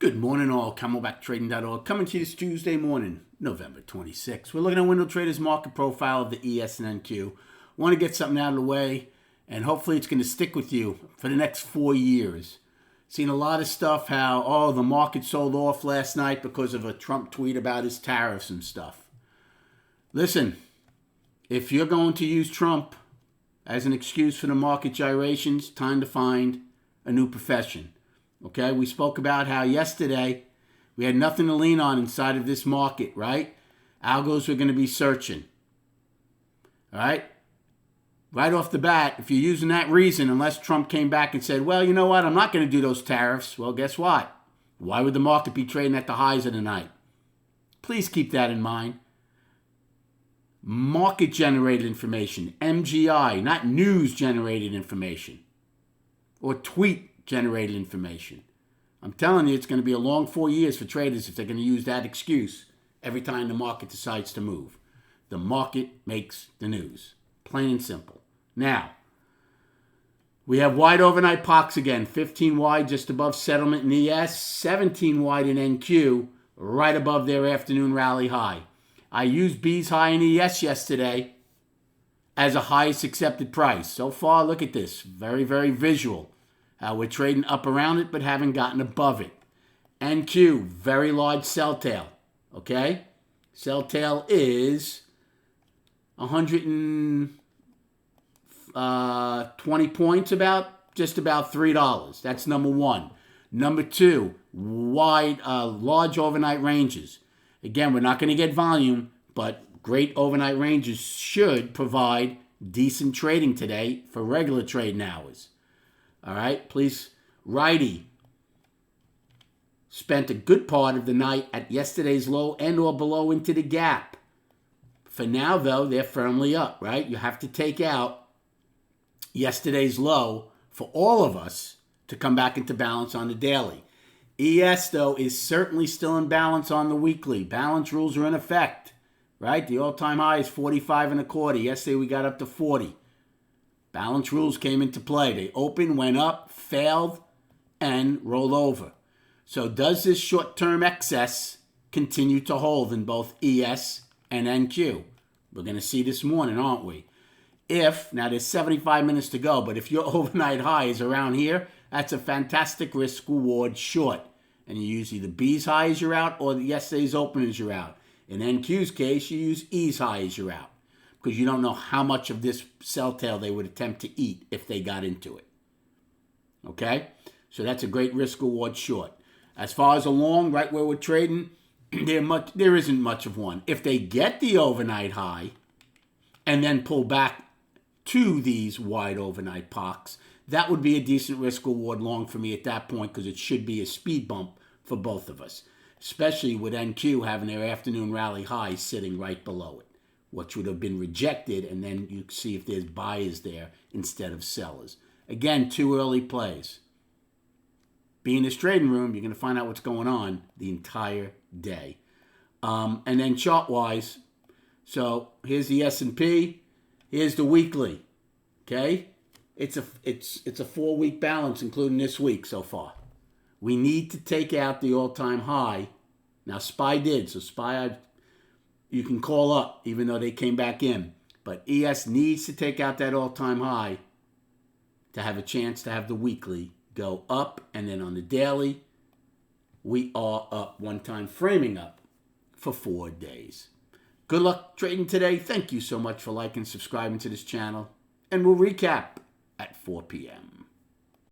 Good morning all, CamelbackTrading.org coming to you this Tuesday morning, November 26th. We're looking at Window Trader's market profile of the ES and NQ. Want to get something out of the way, and hopefully it's going to stick with you for the next 4 years. Seen a lot of stuff how, the market sold off last night because of a Trump tweet about his tariffs and stuff. Listen, if you're going to use Trump as an excuse for the market gyrations, time to find a new profession. Okay, we spoke about how yesterday we had nothing to lean on inside of this market, right? Algos were going to be searching. All right? Right off the bat, if you're using that reason, unless Trump came back and said, well, you know what, I'm not going to do those tariffs. Well, guess what? Why would the market be trading at the highs of the night? Please keep that in mind. Market-generated information, MGI, not news-generated information or tweet-generated information. I'm telling you, it's going to be a long 4 years for traders if they're going to use that excuse every time the market decides to move. The market makes the news. Plain and simple. Now, we have wide overnight POCs again. 15 wide just above settlement in ES. 17 wide in NQ, right above their afternoon rally high. I used B's high in ES yesterday as a highest accepted price. So far, look at this. Very, very visual. We're trading up around it, but haven't gotten above it. NQ, very large sell tail. Okay? Sell tail is 120 points, just about $3. That's number one. Number two, large overnight ranges. Again, we're not going to get volume, but great overnight ranges should provide decent trading today for regular trading hours. All right, please. Righty spent a good part of the night at yesterday's low and or below into the gap. For now, though, they're firmly up, right? You have to take out yesterday's low for all of us to come back into balance on the daily. ES, though, is certainly still in balance on the weekly. Balance rules are in effect, right? The all-time high is 45 and a quarter. Yesterday, we got up to 40. Balance rules came into play. They opened, went up, failed, and rolled over. So does this short-term excess continue to hold in both ES and NQ? We're going to see this morning, aren't we? Now there's 75 minutes to go, but if your overnight high is around here, that's a fantastic risk-reward short. And you use either B's high as you're out or yesterday's open as you're out. In NQ's case, you use E's high as you're out because you don't know how much of this sell tail they would attempt to eat if they got into it. Okay? So that's a great risk-reward short. As far as a long, right where we're trading, there isn't much of one. If they get the overnight high and then pull back to these wide overnight POCs, that would be a decent risk-reward long for me at that point because it should be a speed bump for both of us, especially with NQ having their afternoon rally high sitting right below it, which would have been rejected, and then you see if there's buyers there instead of sellers. Again, too early plays. Be in this trading room, you're going to find out what's going on the entire day. And then chart-wise, so here's the S&P, here's the weekly, okay? It's a 4-week balance, including this week so far. We need to take out the all-time high. Now, SPY did, so SPY you can call up, even though they came back in. But ES needs to take out that all-time high to have a chance to have the weekly go up. And then on the daily, we are up one time, framing up for 4 days. Good luck trading today. Thank you so much for liking and subscribing to this channel. And we'll recap at 4 p.m.